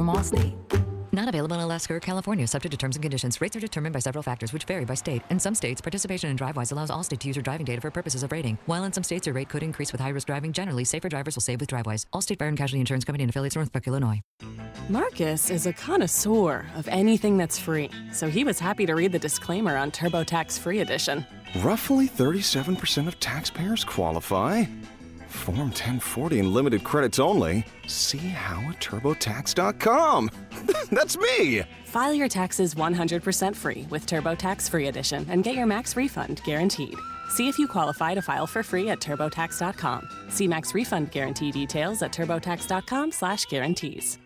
from Allstate. Not available in Alaska or California, subject to terms and conditions. Rates are determined by several factors, which vary by state. In some states, participation in DriveWise allows Allstate to use your driving data for purposes of rating. While in some states, your rate could increase with high-risk driving. Generally, safer drivers will save with DriveWise. Allstate Fire and Casualty Insurance Company and affiliates, Northbrook, Illinois. Marcus is a connoisseur of anything that's free, so he was happy to read the disclaimer on TurboTax Free Edition. Roughly 37% of taxpayers qualify. Form 1040 and limited credits only. See how at TurboTax.com. That's me! File your taxes 100% free with TurboTax Free Edition and get your max refund guaranteed. See if you qualify to file for free at TurboTax.com. See max refund guarantee details at TurboTax.com/guarantees.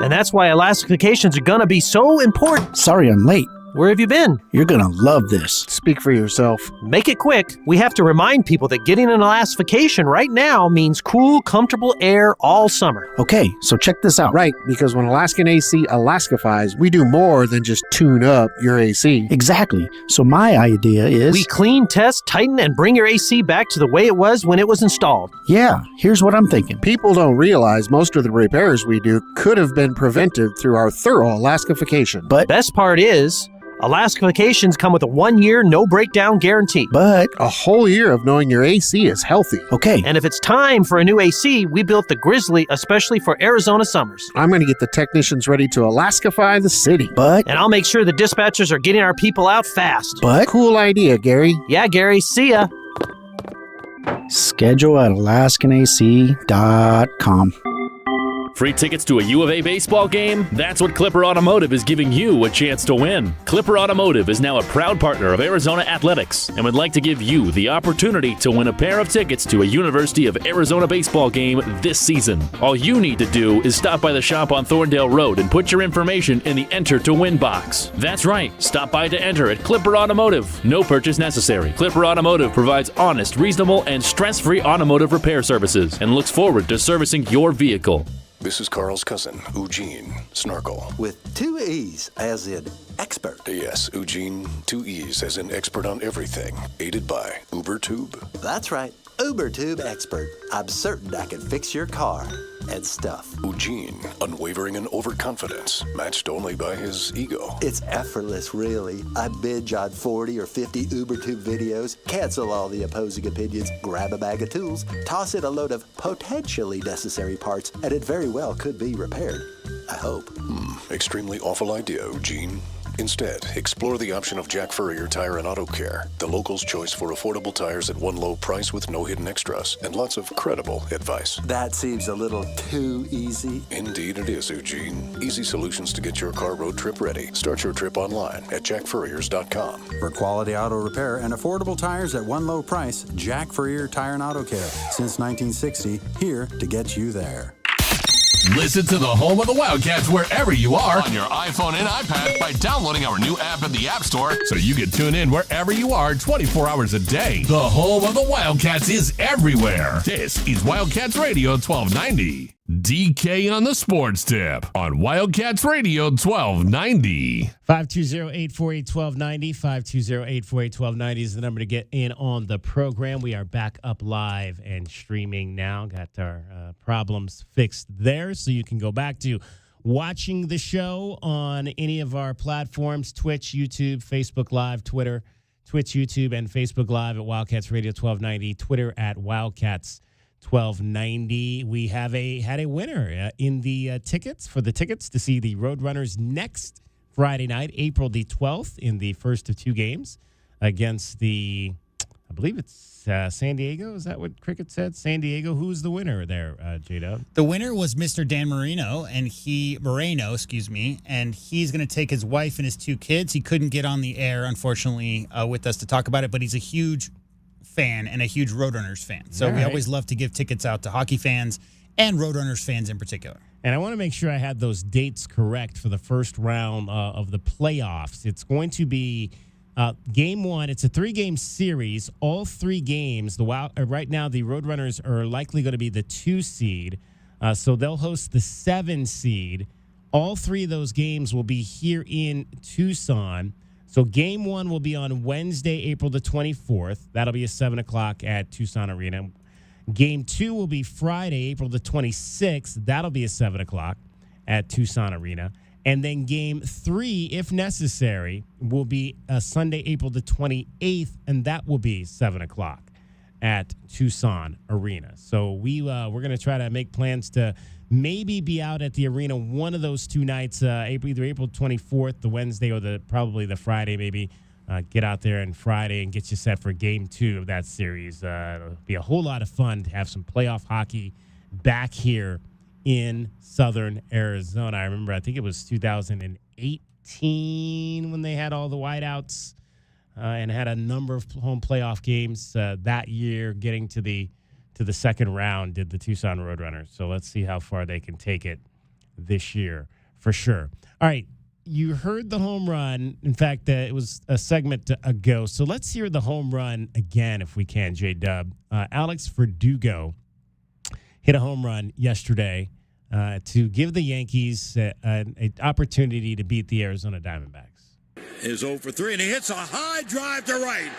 And that's why Alaska vacations are going to be so important. Sorry I'm late. Where have you been? You're going to love this. Speak for yourself. Make it quick. We have to remind people that getting an Alaska vacation right now means cool, comfortable air all summer. Okay, so check this out. Right, because when Alaskan AC Alaskifies, we do more than just tune up your AC. Exactly. So my idea is... We clean, test, tighten, and bring your AC back to the way it was when it was installed. Yeah, here's what I'm thinking. People don't realize most of the repairs we do could have been prevented through our thorough Alaskification. But best part is... Alaska vacations come with a 1-year, no-breakdown guarantee. But a whole year of knowing your AC is healthy. Okay. And if it's time for a new AC, we built the Grizzly especially for Arizona summers. I'm going to get the technicians ready to Alaskify the city. But... And I'll make sure the dispatchers are getting our people out fast. But... Cool idea, Gary. Yeah, Gary. See ya. Schedule at alaskanac.com. Free tickets to a U of A baseball game? That's what Clipper Automotive is giving you a chance to win. Clipper Automotive is now a proud partner of Arizona Athletics and would like to give you the opportunity to win a pair of tickets to a University of Arizona baseball game this season. All you need to do is stop by the shop on Thorndale Road and put your information in the Enter to Win box. That's right, stop by to enter at Clipper Automotive. No purchase necessary. Clipper Automotive provides honest, reasonable, and stress-free automotive repair services and looks forward to servicing your vehicle. This is Carl's cousin, Eugene Snarkle. With 2 E's, as in expert. Yes, Eugene, 2 E's, as in expert on everything, aided by UberTube. That's right, UberTube expert. I'm certain I can fix your car and stuff. Eugene, unwavering in overconfidence, matched only by his ego. It's effortless, really. I binge on 40 or 50 UberTube videos, cancel all the opposing opinions, grab a bag of tools, toss in a load of potentially necessary parts, and it very well could be repaired. I hope. Extremely awful idea, Eugene. Instead, explore the option of Jack Furrier Tire and Auto Care, the local's choice for affordable tires at one low price with no hidden extras and lots of credible advice. That seems a little too easy. Indeed it is, Eugene. Easy solutions to get your car road trip ready. Start your trip online at jackfurriers.com. For quality auto repair and affordable tires at one low price, Jack Furrier Tire and Auto Care. Since 1960, here to get you there. Listen to the home of the Wildcats wherever you are on your iPhone and iPad by downloading our new app in the App Store so you can tune in wherever you are 24 hours a day. The home of the Wildcats is everywhere. This is Wildcats Radio 1290. DK on the Sports Tip on Wildcats Radio 1290. 520-848-1290. 520-848-1290 is the number to get in on the program. We are back up live and streaming now. Got our problems fixed there, so you can go back to watching the show on any of our platforms, Twitch, YouTube, Facebook Live, Twitter, Twitch, YouTube, and Facebook Live at Wildcats Radio 1290, Twitter at Wildcats 1290. We have had a winner in the tickets to see the Roadrunners next Friday night, April the 12th, in the first of 2 games against the, I believe it's San Diego. Is that what Cricket said? San Diego. Who's the winner there, J-Dub? The winner was Mr. Dan Moreno, and he's going to take his wife and his 2 kids. He couldn't get on the air, unfortunately, with us to talk about it, but he's a huge fan and a huge Roadrunners fan. So we always love to give tickets out to hockey fans and Roadrunners fans in particular. And I want to make sure I had those dates correct for the first round of the playoffs. It's going to be game 1. It's a 3-game series. All 3 games. Right now, the Roadrunners are likely going to be the 2 seed. So they'll host the 7 seed. All 3 of those games will be here in Tucson. So game 1 will be on Wednesday, April the 24th. That'll be at 7 o'clock at Tucson Arena. Game 2 will be Friday, April the 26th. That'll be at 7 o'clock. at Tucson Arena. And then Game 3, if necessary, will be Sunday, April the 28th, and that will be 7 o'clock at Tucson Arena. So we're going to try to make plans to maybe be out at the arena one of those 2 nights, either April 24th, the Wednesday, or probably the Friday, maybe. Get out there on Friday and get you set for Game 2 of that series. It'll be a whole lot of fun to have some playoff hockey back here in Southern Arizona. I remember, I think it was 2018 when they had all the whiteouts and had a number of home playoff games that year. Getting to the second round did the Tucson Roadrunners. So let's see how far they can take it this year for sure. All right. You heard the home run. In fact, it was a segment ago. So let's hear the home run again if we can, J-Dub. Alex Verdugo hit a home run yesterday to give the Yankees an opportunity to beat the Arizona Diamondbacks. Is 0 for 3, and he hits a high drive to right.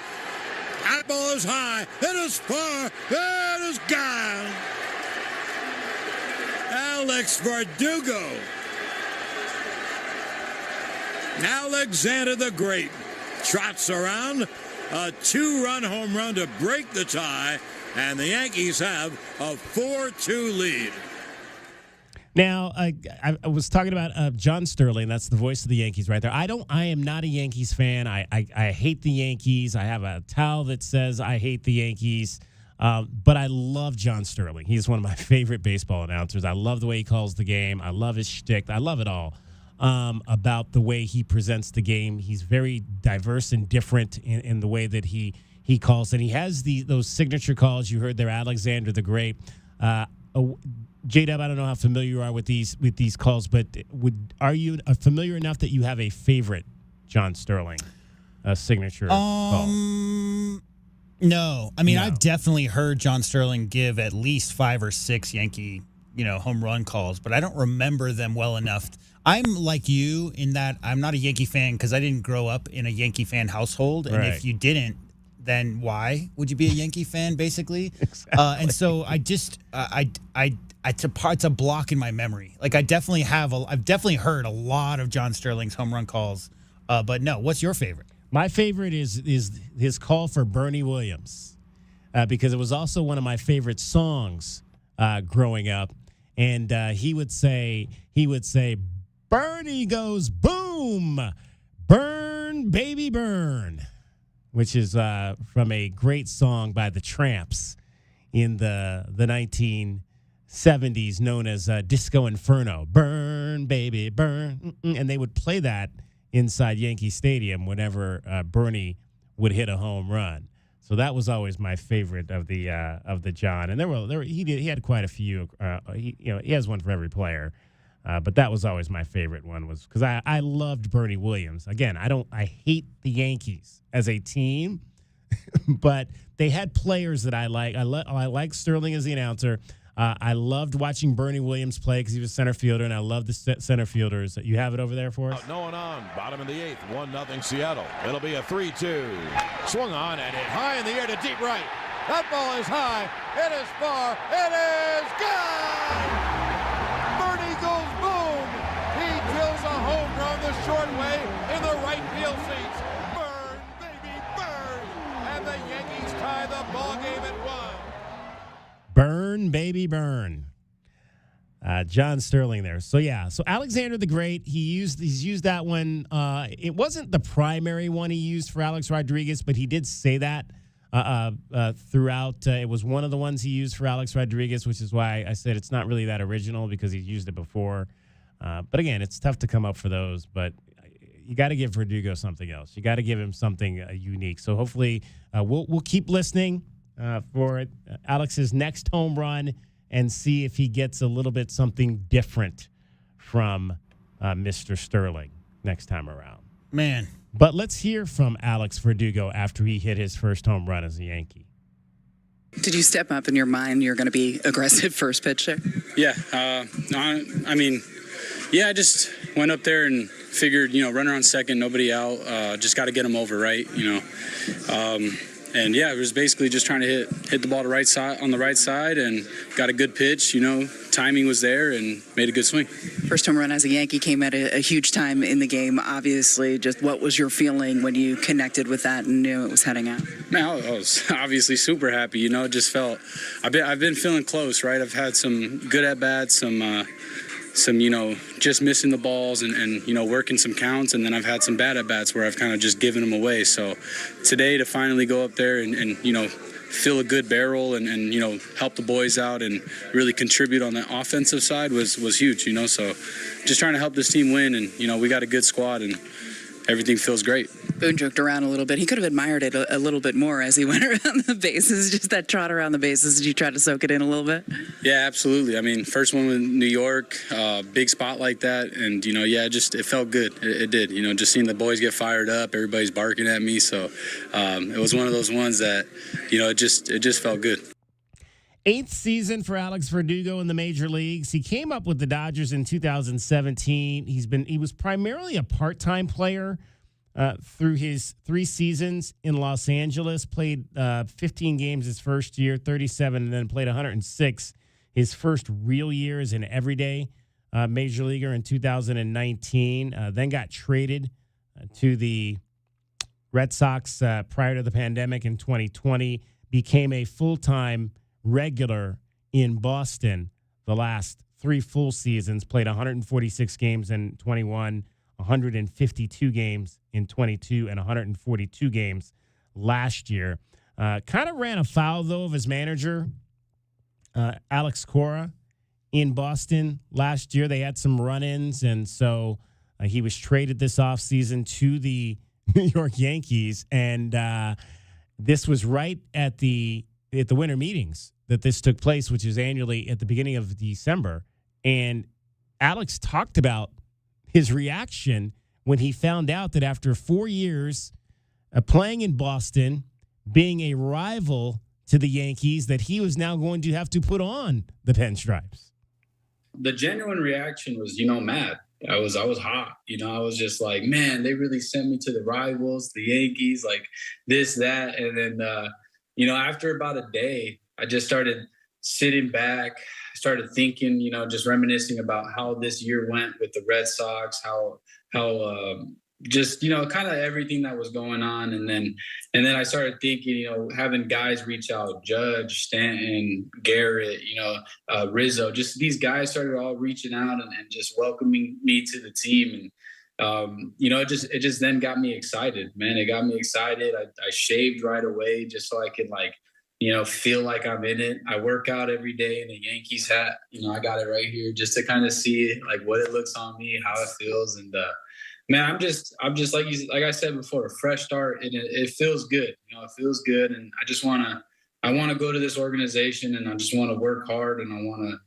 That ball is high. It is far. It is gone. Alex Verdugo. Alexander the Great trots around a 2-run home run to break the tie, and the Yankees have a 4-2 lead. Now, I was talking about John Sterling. That's the voice of the Yankees right there. I am not a Yankees fan. I hate the Yankees. I have a towel that says I hate the Yankees. But I love John Sterling. He's one of my favorite baseball announcers. I love the way he calls the game. I love his shtick. I love it all. About the way he presents the game. He's very diverse and different in the way that he calls. And he has those signature calls. You heard there, Alexander the Great. J-Dub, I don't know how familiar you are with these calls, but are you familiar enough that you have a favorite John Sterling signature call? No. I mean, I've definitely heard John Sterling give at least 5 or 6 Yankee, home run calls, but I don't remember them well enough. I'm like you in that I'm not a Yankee fan because I didn't grow up in a Yankee fan household. And if you didn't, then why would you be a Yankee fan, basically? Exactly. And so I just, it's a block in my memory. Like I've definitely heard a lot of John Sterling's home run calls. But no, what's your favorite? My favorite is his call for Bernie Williams because it was also one of my favorite songs growing up. And he would say, Bernie goes boom, burn, baby, burn, which is from a great song by the Tramps in the 1970s known as Disco Inferno. Burn, baby, burn. And they would play that inside Yankee Stadium whenever Bernie would hit a home run. So that was always my favorite of the John. And he had quite a few. He has one for every player. But that was always my favorite one, was because I loved Bernie Williams. Again, I hate the Yankees as a team, but they had players that I like. I like Sterling as the announcer. I loved watching Bernie Williams play because he was center fielder, and I love the center fielders. You have it over there for us? No one on. Bottom of the 8th. 1-0 Seattle. It'll be a 3-2. Swung on and hit high in the air to deep right. That ball is high. It is far. It is gone. Bernie goes boom. He drills a home run the short way in the right field seats. Burn, baby, burn. And the Yankees tie the ball game at 1. Burn, baby, burn. John Sterling there. So Alexander the Great, he's used that one. It wasn't the primary one he used for Alex Rodriguez, but he did say that throughout. It was one of the ones he used for Alex Rodriguez, which is why I said it's not really that original because he's used it before. But again, it's tough to come up for those, but you got to give Verdugo something else. You got to give him something unique. So hopefully we'll keep listening for Alex's next home run and see if he gets a little bit something different from Mr. Sterling next time around. Man. But let's hear from Alex Verdugo after he hit his first home run as a Yankee. Did you step up in your mind you're going to be aggressive first pitcher? Yeah. I just went up there and figured, runner on second, nobody out. Just got to get him over, right? And yeah, it was basically just trying to hit the ball on the right side, and got a good pitch. Timing was there, and made a good swing. First home run as a Yankee came at a huge time in the game. Obviously, just what was your feeling when you connected with that and knew it was heading out? Man, I was obviously super happy. Just felt I've been feeling close, right? I've had some good at bats, some just missing the balls and working some counts, and then I've had some bad at bats where I've kind of just given them away. So today to finally go up there and fill a good barrel and help the boys out and really contribute on the offensive side was huge. So just trying to help this team win, and we got a good squad and everything feels great. Boone joked around a little bit. He could have admired it a little bit more as he went around the bases, just that trot around the bases. Did you try to soak it in a little bit? Yeah, absolutely. I mean, first one with New York, big spot like that. And, it felt good. It did. Just seeing the boys get fired up, everybody's barking at me. So it was one of those ones that, it just felt good. 8th season for Alex Verdugo in the major leagues. He came up with the Dodgers in 2017. He was primarily a part-time player through his 3 seasons in Los Angeles. Played 15 games his first year, 37, and then played 106 his first real year as an everyday major leaguer in 2019. Then got traded to the Red Sox prior to the pandemic in 2020. Became a full-time regular in Boston the last 3 full seasons, played 146 games in 21, 152 games in 22, and 142 games last year. Kind of ran afoul, though, of his manager, Alex Cora, in Boston last year. They had some run-ins, and so he was traded this offseason to the New York Yankees, and this was right at the winter meetings that this took place, which is annually at the beginning of December. And Alex talked about his reaction when he found out that after 4 years of playing in Boston, being a rival to the Yankees, that he was now going to have to put on the pinstripes. The genuine reaction was, mad. I was hot. I was just like, man, they really sent me to the rivals, the Yankees, like this, that. And then, after about a day, I just started sitting back, started thinking, just reminiscing about how this year went with the Red Sox, how just, kind of everything that was going on. And then I started thinking, having guys reach out, Judge, Stanton, Garrett, Rizzo, just these guys started all reaching out and just welcoming me to the team. And, it just then got me excited, man. It got me excited. I shaved right away just so I could feel like I'm in it. I work out every day in a Yankees hat. I got it right here just to kind of see what it looks on me, how it feels. And, man, I'm just like I said before, a fresh start, and it feels good. It feels good. And I want to go to this organization, and I just want to work hard, and I want to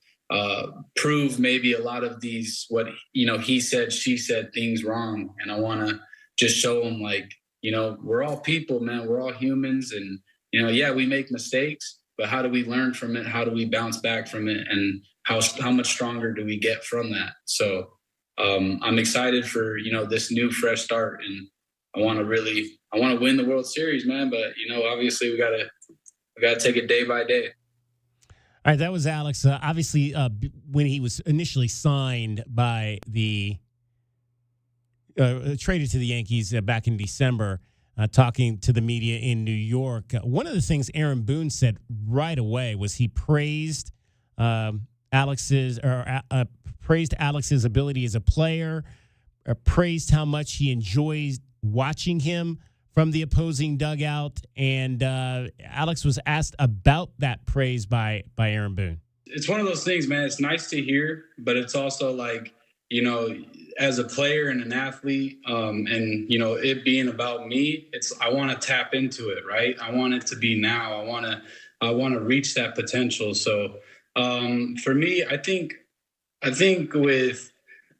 prove maybe a lot of these, what, he said, she said things wrong. And I want to just show them we're all people, man. We're all humans. And, yeah, we make mistakes, but how do we learn from it? How do we bounce back from it? And how much stronger do we get from that? So I'm excited for, this new fresh start, and I want to win the World Series, man. But, obviously we got to take it day by day. All right, that was Alex. Obviously, when he was initially signed by the traded to the Yankees back in December, talking to the media in New York, one of the things Aaron Boone said right away was he praised Alex's ability as a player, praised how much he enjoys watching him from the opposing dugout, and Alex was asked about that praise by Aaron Boone. It's one of those things, man. It's nice to hear, but it's also as a player and an athlete, and it being about me, I want to tap into it, right? I want it to be now. I want to reach that potential. So for me, I think with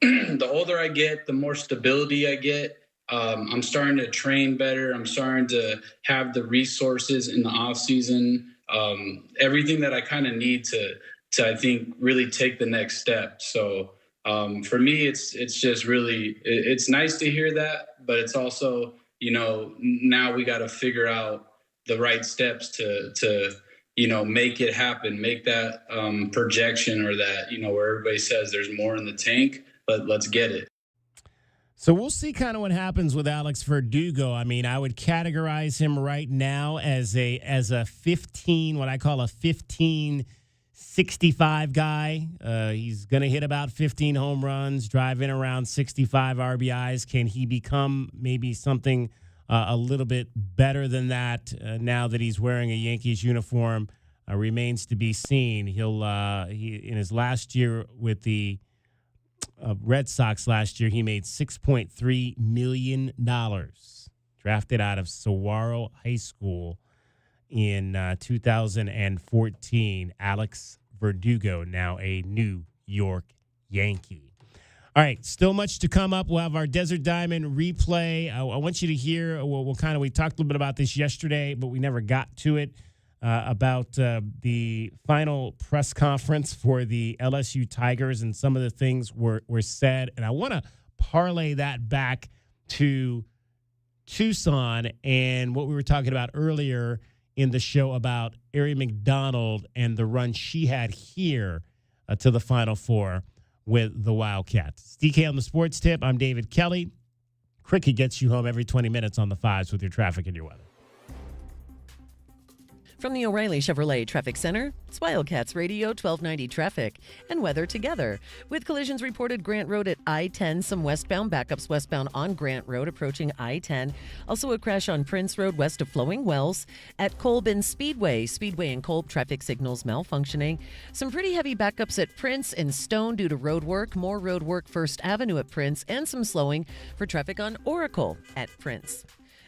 the older I get, the more stability I get. I'm starting to train better. I'm starting to have the resources in the off season, everything that I kind of need to I think really take the next step. So for me, it's just really, it's nice to hear that, but it's also, now we got to figure out the right steps to make it happen, make that projection, or that, where everybody says there's more in the tank, but let's get it. So we'll see kind of what happens with Alex Verdugo. I mean, I would categorize him right now as a 15, what I call a 15-65 guy. He's going to hit about 15 home runs, drive in around 65 RBIs. Can he become maybe something a little bit better than that now that he's wearing a Yankees uniform? Remains to be seen. He in his last year with the Red Sox last year, he made $6.3 million. Drafted out of Saguaro High School in 2014. Alex Verdugo, now a New York Yankee. All right, still much to come up. We'll have our Desert Diamond replay. I want you to hear, we talked a little bit about this yesterday, but we never got to it, about the final press conference for the LSU Tigers, and some of the things were said. And I want to parlay that back to Tucson and what we were talking about earlier in the show about Ari McDonald and the run she had here to the Final Four with the Wildcats. It's DK on the Sports Tip. I'm David Kelly. Cricket gets you home every 20 minutes on the fives with your traffic and your weather. From the O'Reilly Chevrolet Traffic Center, it's Wildcats Radio 1290 traffic and weather together. With collisions reported Grant Road at I-10, some westbound backups westbound on Grant Road approaching I-10. Also a crash on Prince Road west of Flowing Wells. At Colbin Speedway and Kolb traffic signals malfunctioning. Some pretty heavy backups at Prince and Stone due to road work. More road work First Avenue at Prince, and some slowing for traffic on Oracle at Prince.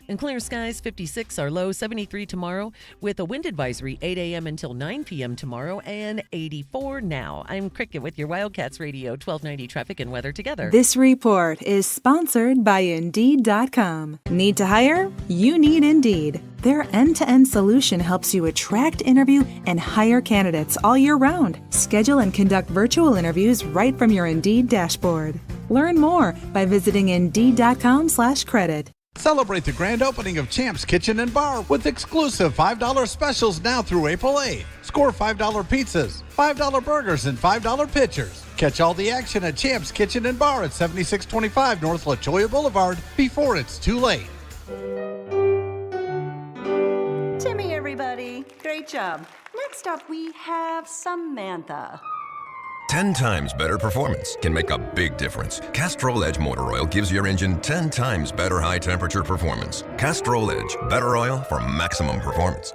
And clear skies, 56 our low, 73 tomorrow, with a wind advisory 8 a.m. until 9 p.m. tomorrow, and 84 now. I'm Cricket with your Wildcats Radio 1290 traffic and weather together. This report is sponsored by Indeed.com. Need to hire? You need Indeed. Their end-to-end solution helps you attract, interview, and hire candidates all year round. Schedule and conduct virtual interviews right from your Indeed dashboard. Learn more by visiting Indeed.com/credit. Celebrate the grand opening of Champ's Kitchen and Bar with exclusive $5 specials now through April 8th. Score $5 pizzas, $5 burgers, and $5 pitchers. Catch all the action at Champ's Kitchen and Bar at 7625 North La Jolla Boulevard before it's too late. Timmy, everybody. Great job. Next up, we have Samantha. 10 times better performance can make a big difference. Castrol Edge Motor Oil gives your engine 10 times better high-temperature performance. Castrol Edge, better oil for maximum performance.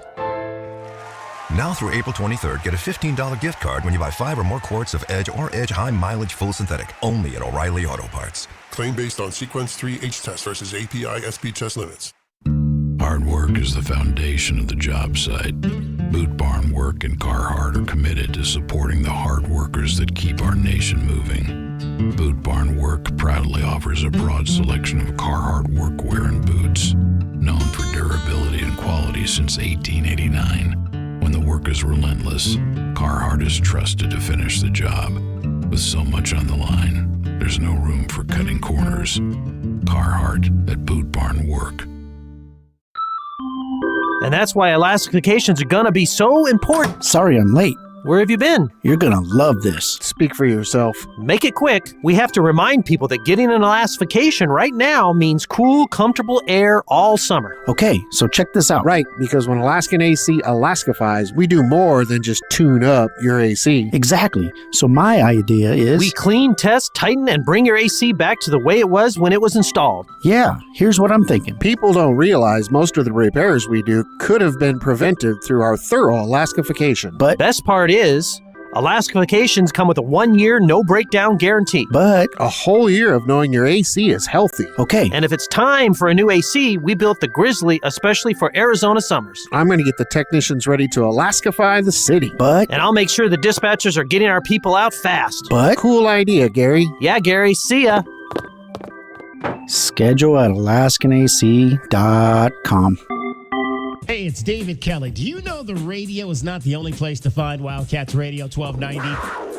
Now through April 23rd, get a $15 gift card when you buy 5 or more quarts of Edge or Edge High Mileage Full Synthetic, only at O'Reilly Auto Parts. Claim based on Sequence 3 H-test versus API SP test limits. Hard work is the foundation of the job site. Boot Barn Work and Carhartt are committed to supporting the hard workers that keep our nation moving. Boot Barn Work proudly offers a broad selection of Carhartt workwear and boots, known for durability and quality since 1889. When the work is relentless, Carhartt is trusted to finish the job. With so much on the line, there's no room for cutting corners. Carhartt at Boot Barn Work. And that's why Alaska vacations are going to be so important. Sorry I'm late. Where have you been? You're going to love this. Speak for yourself. Make it quick. We have to remind people that getting an Alaska vacation right now means cool, comfortable air all summer. Okay, so check this out. Right, because when Alaskan AC Alaskifies, we do more than just tune up your AC. Exactly. So my idea is... we clean, test, tighten, and bring your AC back to the way it was when it was installed. Yeah, here's what I'm thinking. People don't realize most of the repairs we do could have been prevented through our thorough Alaskification. But best part is, Alaska vacations come with a 1-year no breakdown guarantee. But a whole year of knowing your AC is healthy. Okay. And if it's time for a new AC, we built the Grizzly especially for Arizona summers. I'm going to get the technicians ready to Alaskify the city. But and I'll make sure the dispatchers are getting our people out fast. But cool idea, Gary. Yeah, Gary. See ya. Schedule at AlaskanAC.com. Hey, it's David Kelly. Do you know the radio is not the only place to find Wildcats Radio 1290?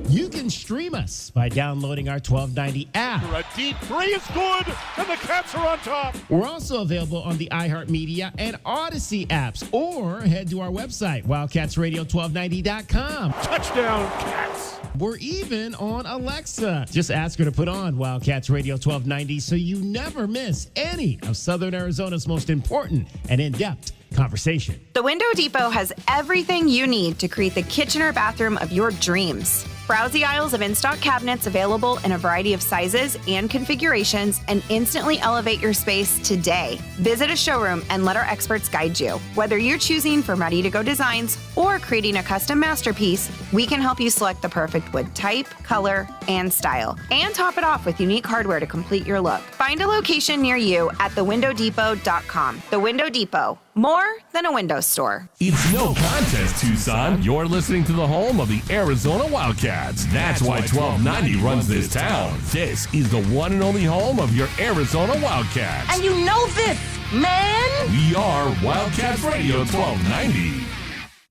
You can stream us by downloading our 1290 app. A deep three is good, and the Cats are on top. We're also available on the iHeartMedia and Odyssey apps, or head to our website, wildcatsradio1290.com. Touchdown, Cats. We're even on Alexa. Just ask her to put on Wildcats Radio 1290 so you never miss any of Southern Arizona's most important and in-depth conversation. The Window Depot has everything you need to create the kitchen or bathroom of your dreams. Browse the aisles of in-stock cabinets available in a variety of sizes and configurations and instantly elevate your space today. Visit a showroom and let our experts guide you. Whether you're choosing from ready-to-go designs or creating a custom masterpiece, we can help you select the perfect wood type, color, and style, and top it off with unique hardware to complete your look. Find a location near you at thewindowdepot.com. The Window Depot. More than a window store. It's no contest, Tucson. You're listening to the home of the Arizona Wildcats. That's why 1290 runs this town. This is the one and only home of your Arizona Wildcats. And you know this, man. We are Wildcats Radio 1290.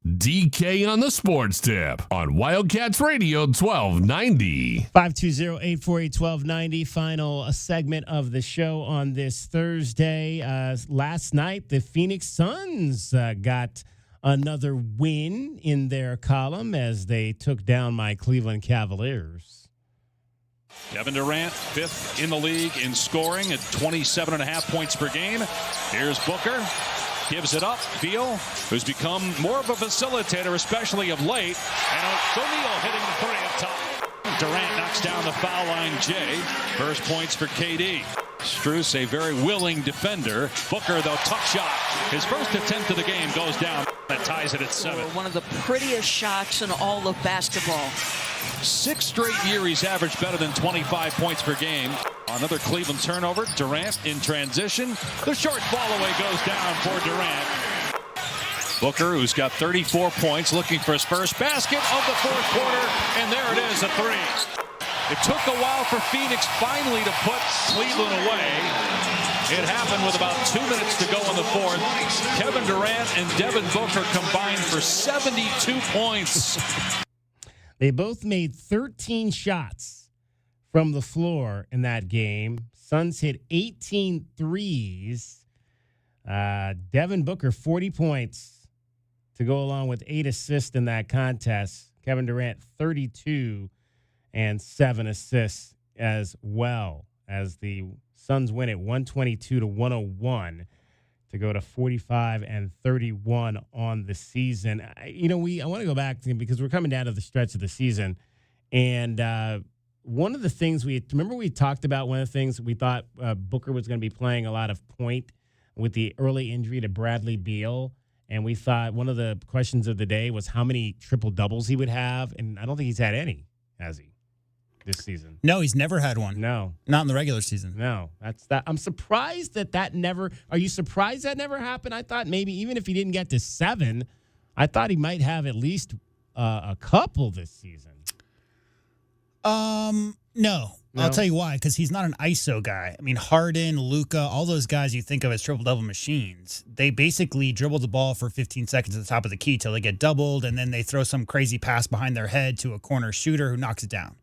DK on the Sports Tip on Wildcats Radio 1290. 520-848-1290. Final segment of the show on this Thursday. Last night, the Phoenix Suns got another win in their column as they took down my Cleveland Cavaliers. Kevin Durant, fifth in the league in scoring at 27.5 points per game. Here's Booker. Gives it up. Beal, who's become more of a facilitator, especially of late. And O'Neal hitting the three up top. Durant knocks down the foul line. Jay. First points for KD. Strus, a very willing defender. Booker, though, tough shot. His first attempt of the game goes down. That ties it at 7. One of the prettiest shots in all of basketball. 6 straight year he's averaged better than 25 points per game. Another Cleveland turnover. Durant in transition. The short ball away goes down for Durant. Booker, who's got 34 points, looking for his first basket of the fourth quarter. And there it is, a three. It took a while for Phoenix finally to put Cleveland away. It happened with about 2 minutes to go in the fourth. Kevin Durant and Devin Booker combined for 72 points. They both made 13 shots from the floor in that game. Suns hit 18 threes. Devin Booker, 40 points to go along with 8 assists in that contest. Kevin Durant, 32 and 7 assists as well, as the Suns win it 122-101 to go to 45 and 31 on the season. I want to go back to, because we're coming down to the stretch of the season, and one of the things we talked about, one of the things we thought Booker was going to be playing a lot of point with the early injury to Bradley Beal, and we thought one of the questions of the day was how many triple doubles he would have, and I don't think he's had any, has he? This season. No, he's never had one. No. Not in the regular season. No. That's that. I'm surprised that never. Are you surprised that never happened? I thought maybe even if he didn't get to 7, I thought he might have at least a couple this season. No. I'll tell you why, because he's not an ISO guy. I mean, Harden, Luka, all those guys you think of as triple-double machines, they basically dribble the ball for 15 seconds at the top of the key till they get doubled, and then they throw some crazy pass behind their head to a corner shooter who knocks it down.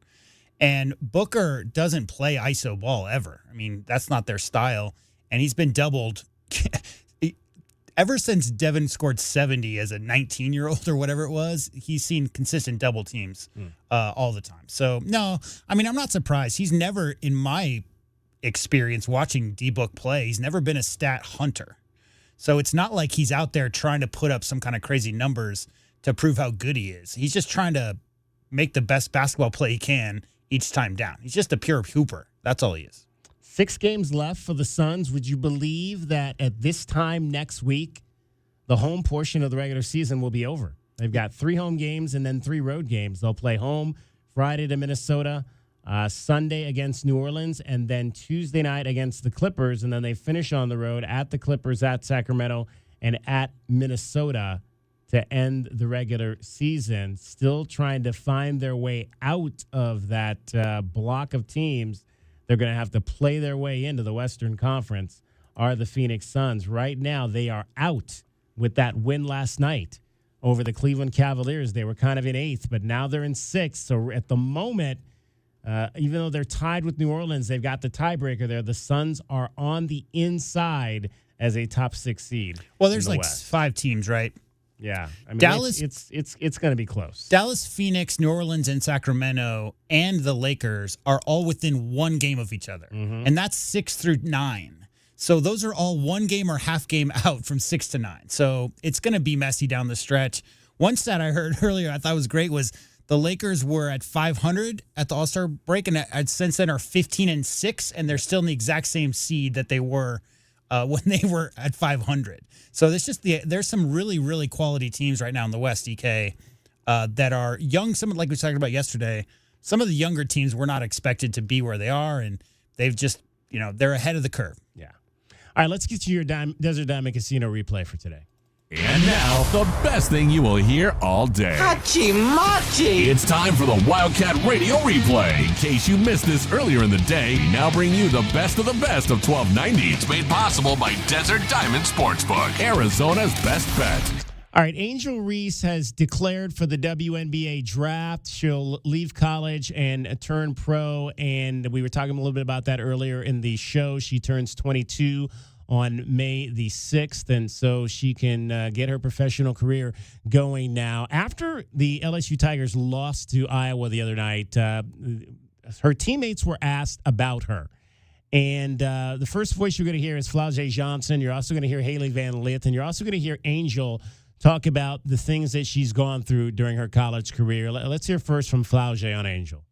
And Booker doesn't play ISO ball ever. I mean, that's not their style. And he's been doubled ever since Devin scored 70 as a 19-year-old or whatever it was. He's seen consistent double teams all the time. So, no, I mean, I'm not surprised. He's never, in my experience watching D-Book play, he's never been a stat hunter. So it's not like he's out there trying to put up some kind of crazy numbers to prove how good he is. He's just trying to make the best basketball play he can each time down. He's just a pure hooper. That's all he is. 6 games left for the Suns. Would you believe that at this time next week, the home portion of the regular season will be over? They've got 3 home games and then 3 road games. They'll play home Friday to Minnesota, Sunday against New Orleans, and then Tuesday night against the Clippers. And then they finish on the road at the Clippers, at Sacramento, and at Minnesota to end the regular season. Still trying to find their way out of that block of teams. They're going to have to play their way into the Western Conference, are the Phoenix Suns. Right now, they are out with that win last night over the Cleveland Cavaliers. They were kind of in 8th, but now they're in 6th. So at the moment, even though they're tied with New Orleans, they've got the tiebreaker there. The Suns are on the inside as a top 6 seed. Well, there's like West. 5 teams, right? Yeah, I mean, Dallas. It's going to be close. Dallas, Phoenix, New Orleans, and Sacramento, and the Lakers are all within 1 game of each other, and that's 6 through 9. So those are all 1 game or half game out from 6 to 9. So it's going to be messy down the stretch. One stat I heard earlier I thought was great was the Lakers were at 500 at the All-Star break, and since then are 15-6, and they're still in the exact same seed that they were when they were at 500. So there's some really, really quality teams right now in the West, EK, that are young. Some, like we talked about yesterday, some of the younger teams were not expected to be where they are, and they've just, they're ahead of the curve. Yeah. All right, let's get to your Desert Diamond Casino replay for today. And now, the best thing you will hear all day. Hachi-machi! It's time for the Wildcat Radio Replay. In case you missed this earlier in the day, we now bring you the best of 1290. It's made possible by Desert Diamond Sportsbook, Arizona's best bet. All right, Angel Reese has declared for the WNBA draft. She'll leave college and turn pro, and we were talking a little bit about that earlier in the show. She turns 22 on May the 6th, and so she can get her professional career going now. After the LSU Tigers lost to Iowa the other night, her teammates were asked about her. And the first voice you're going to hear is Flau'jae Johnson. You're also going to hear Haley Van Lith, and you're also going to hear Angel talk about the things that she's gone through during her college career. Let's hear first from Flau'jae on Angel.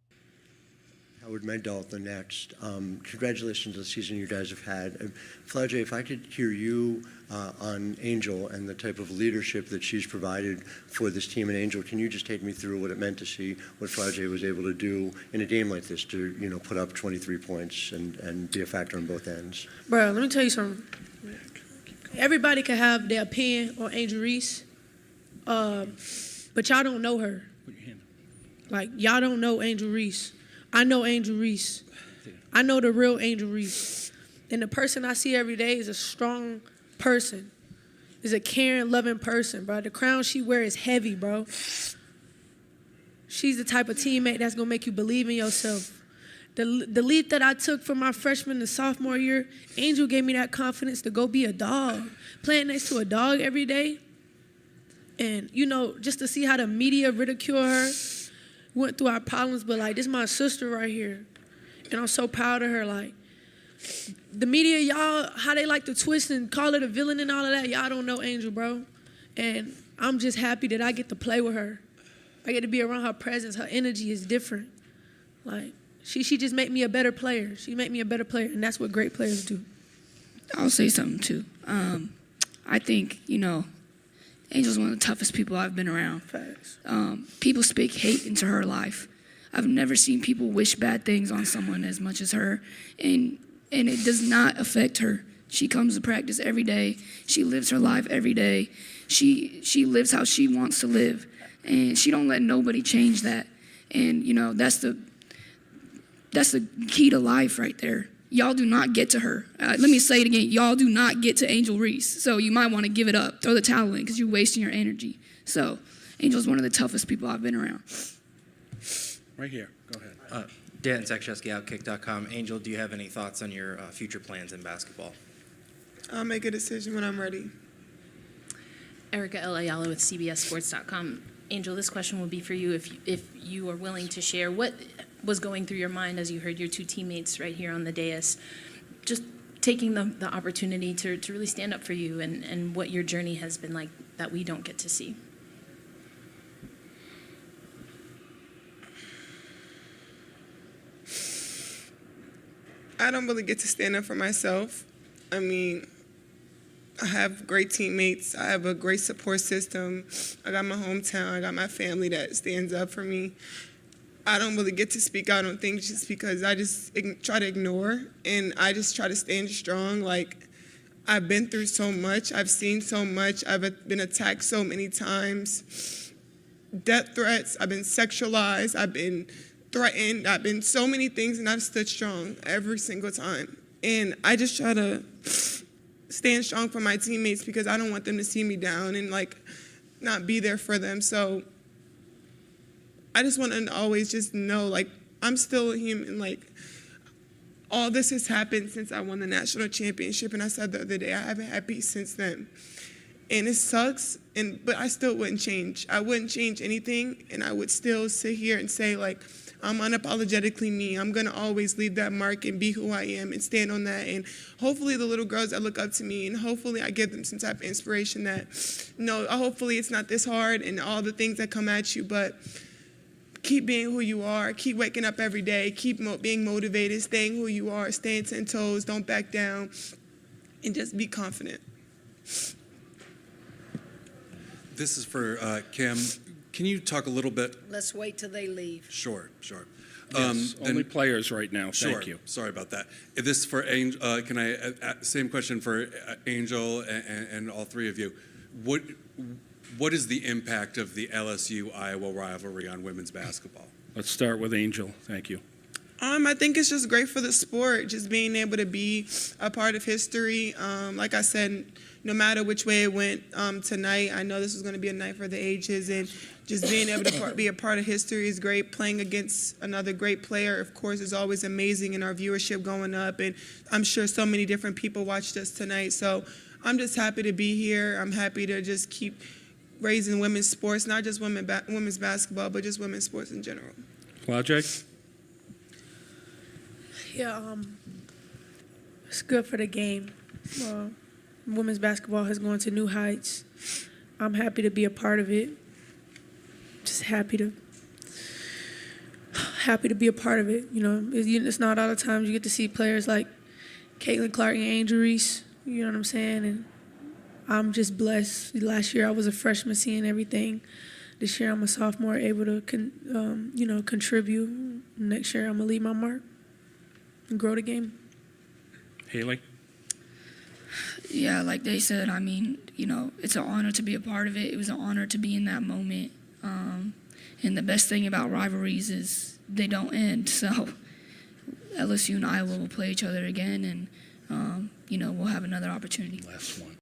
Howard Megdal, the next. Congratulations on the season you guys have had. Flau'jae, if I could hear you on Angel and the type of leadership that she's provided for this team in Angel, can you just take me through what it meant to see what Flau'jae was able to do in a game like this to, put up 23 points and be a factor on both ends? Bro, let me tell you something. Everybody can have their opinion on Angel Reese, but y'all don't know her. Like, y'all don't know Angel Reese. I know Angel Reese. I know the real Angel Reese. And the person I see every day is a strong person. Is a caring, loving person, bro. The crown she wears is heavy, bro. She's the type of teammate that's going to make you believe in yourself. The leap that I took from my freshman to sophomore year, Angel gave me that confidence to go be a dog. Playing next to a dog every day. And, just to see how the media ridicule her. Went through our problems, but this is my sister right here. And I'm so proud of her. The media, y'all, how they like to twist and call her the villain and all of that, y'all don't know Angel, bro. And I'm just happy that I get to play with her. I get to be around her presence. Her energy is different. She just made me a better player. She made me a better player, and that's what great players do. I'll say something, too. I think, Angel's one of the toughest people I've been around. Facts. People speak hate into her life. I've never seen people wish bad things on someone as much as her, and it does not affect her. She comes to practice every day. She lives her life every day. She lives how she wants to live, and she don't let nobody change that. And that's the key to life right there. Y'all do not get to her. Let me say it again. Y'all do not get to Angel Reese. So you might want to give it up. Throw the towel in because you're wasting your energy. So Angel's one of the toughest people I've been around. Right here. Go ahead. Dan Zakrzewski, Outkick.com. Angel, do you have any thoughts on your future plans in basketball? I'll make a decision when I'm ready. Erica L. Ayala with CBSSports.com. Angel, this question will be for you if you are willing to share. What was going through your mind as you heard your two teammates right here on the dais just taking the opportunity to really stand up for you and what your journey has been like that we don't get to see? I don't really get to stand up for myself. I mean, I have great teammates. I have a great support system. I got my hometown. I got my family that stands up for me. I don't really get to speak out on things just because I just try to ignore, and I just try to stand strong. I've been through so much. I've seen so much. I've been attacked so many times. Death threats. I've been sexualized. I've been threatened. I've been so many things, and I've stood strong every single time. And I just try to stand strong for my teammates because I don't want them to see me down and, like, not be there for them. So I just want to always just know, like, I'm still a human. Like, all this has happened since I won the national championship, and I said the other day I haven't had peace since then. And it sucks, but I still wouldn't change. I wouldn't change anything, and I would still sit here and say, like, I'm unapologetically me. I'm going to always leave that mark and be who I am and stand on that. And hopefully the little girls that look up to me, and hopefully I give them some type of inspiration that, no, hopefully it's not this hard and all the things that come at you, but keep being who you are. Keep waking up every day. Keep being motivated, staying who you are, staying 10 toes, don't back down, and just be confident. This is for Kim. Can you talk a little bit? Let's wait till they leave. Sure. Yes, only players right now. Sure. Thank you. Sorry about that. This is for Angel. Can I same question for Angel and all three of you? What is the impact of the LSU-Iowa rivalry on women's basketball? Let's start with Angel. Thank you. I think it's just great for the sport, just being able to be a part of history. Like I said, no matter which way it went tonight, I know this was going to be a night for the ages, and just being able to be a part of history is great. Playing against another great player, of course, is always amazing, and our viewership going up, and I'm sure so many different people watched us tonight. So I'm just happy to be here. I'm happy to just keep raising women's sports, not just women's basketball, but just women's sports in general. Flau'jae? Yeah, it's good for the game. Women's basketball has gone to new heights. I'm happy to be a part of it. Just happy to be a part of it. You know, it's not all the times you get to see players like Caitlin Clark and Angel Reese. You know what I'm saying? And I'm just blessed. Last year I was a freshman, seeing everything. This year I'm a sophomore, able to contribute. Next year I'm gonna leave my mark and grow the game. Haley? Yeah, like they said, I mean, it's an honor to be a part of it. It was an honor to be in that moment. And the best thing about rivalries is they don't end. So LSU and Iowa will play each other again, and, we'll have another opportunity. Last one.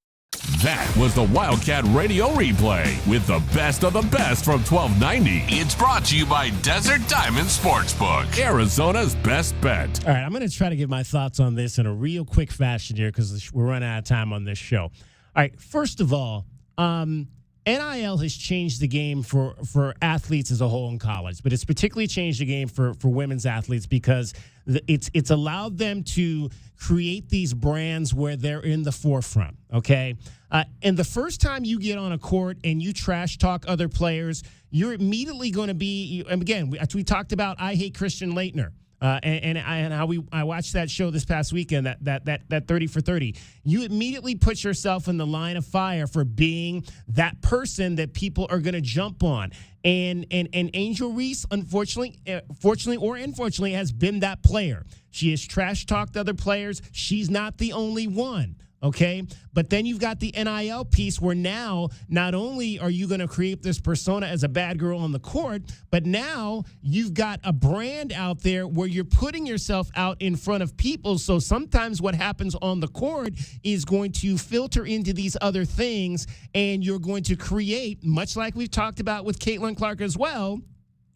That was the Wildcat Radio Replay with the best of the best from 1290. It's brought to you by Desert Diamond Sportsbook, Arizona's best bet. All right, I'm going to try to give my thoughts on this in a real quick fashion here because we're running out of time on this show. All right, first of all, NIL has changed the game for athletes as a whole in college, but it's particularly changed the game for women's athletes because it's allowed them to create these brands where they're in the forefront, okay? And the first time you get on a court and you trash talk other players, you're immediately going to be, and again, we talked about I Hate Christian Laettner. And how I watched that show this past weekend, that 30 for 30. You immediately put yourself in the line of fire for being that person that people are going to jump on. And Angel Reese, fortunately or unfortunately, has been that player. She has trash talked other players. She's not the only one. Okay, but then you've got the NIL piece where now not only are you going to create this persona as a bad girl on the court, but now you've got a brand out there where you're putting yourself out in front of people. So sometimes what happens on the court is going to filter into these other things, and you're going to create, much like we've talked about with Caitlin Clark as well,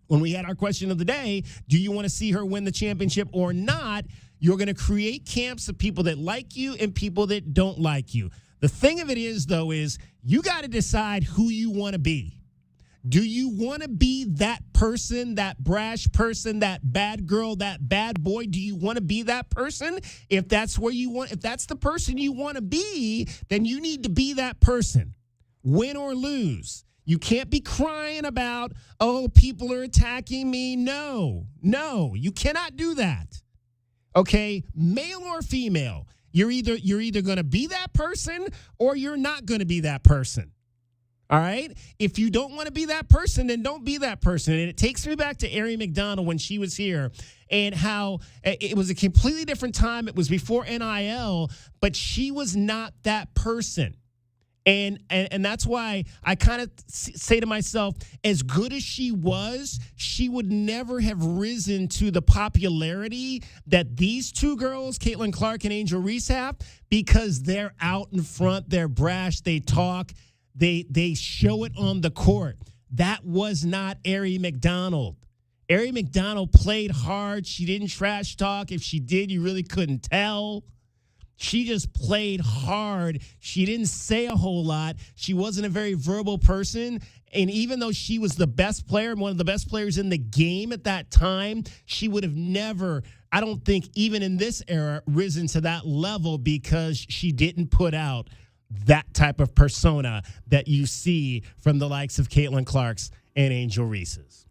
when we had our question of the day, do you want to see her win the championship or not? You're going to create camps of people that like you and people that don't like you. The thing of it is, though, is you got to decide who you want to be. Do you want to be that person, that brash person, that bad girl, that bad boy? Do you want to be that person? If that's the person you want to be, then you need to be that person, win or lose. You can't be crying about, oh, people are attacking me. No, you cannot do that. Okay, male or female, you're either going to be that person or you're not going to be that person. All right? If you don't want to be that person, then don't be that person. And it takes me back to Ari McDonald when she was here and how it was a completely different time. It was before NIL, but she was not that person. And that's why I kind of say to myself, as good as she was, she would never have risen to the popularity that these two girls, Caitlin Clark and Angel Reese, have, because they're out in front, they're brash, they talk, they show it on the court. That was not Aari McDonald. Aari McDonald played hard. She didn't trash talk. If she did, you really couldn't tell. She just played hard. She didn't say a whole lot. She wasn't a very verbal person. And even though she was the best player, one of the best players in the game at that time, she would have never, I don't think, even in this era, risen to that level because she didn't put out that type of persona that you see from the likes of Caitlin Clark's and Angel Reese's.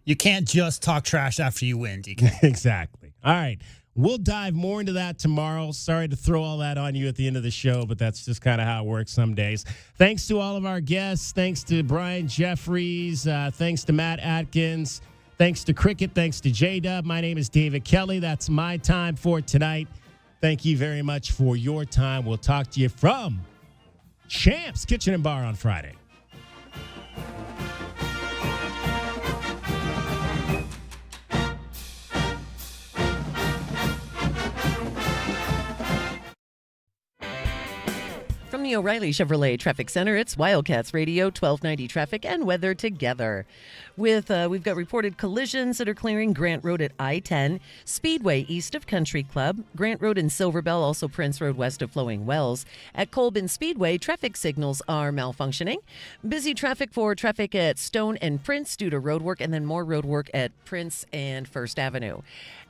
You can't just talk trash after you win, DK. Exactly. All right. We'll dive more into that tomorrow. Sorry to throw all that on you at the end of the show, but that's just kind of how it works some days. Thanks to all of our guests. Thanks to Brian Jeffries. Thanks to Matt Atkins. Thanks to Cricket. Thanks to J-Dub. My name is David Kelly. That's my time for tonight. Thank you very much for your time. We'll talk to you from Champs Kitchen and Bar on Friday. From the O'Reilly Chevrolet Traffic Center, it's Wildcats Radio 1290 Traffic and Weather Together. We've got reported collisions that are clearing Grant Road at I-10, Speedway east of Country Club, Grant Road in Silver Bell, also Prince Road west of Flowing Wells. At Colbin Speedway, traffic signals are malfunctioning. Busy traffic at Stone and Prince due to road work, and then more road work at Prince and First Avenue.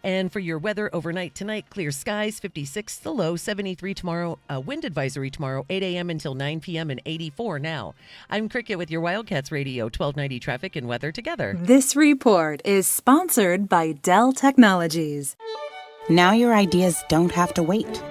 And for your weather overnight tonight, clear skies, 56 the low, 73 tomorrow, wind advisory tomorrow, 8 a.m. until 9 p.m. and 84 now. I'm Cricket with your Wildcats Radio 1290 Traffic and Weather Together. This report is sponsored by Dell Technologies. Now your ideas don't have to wait.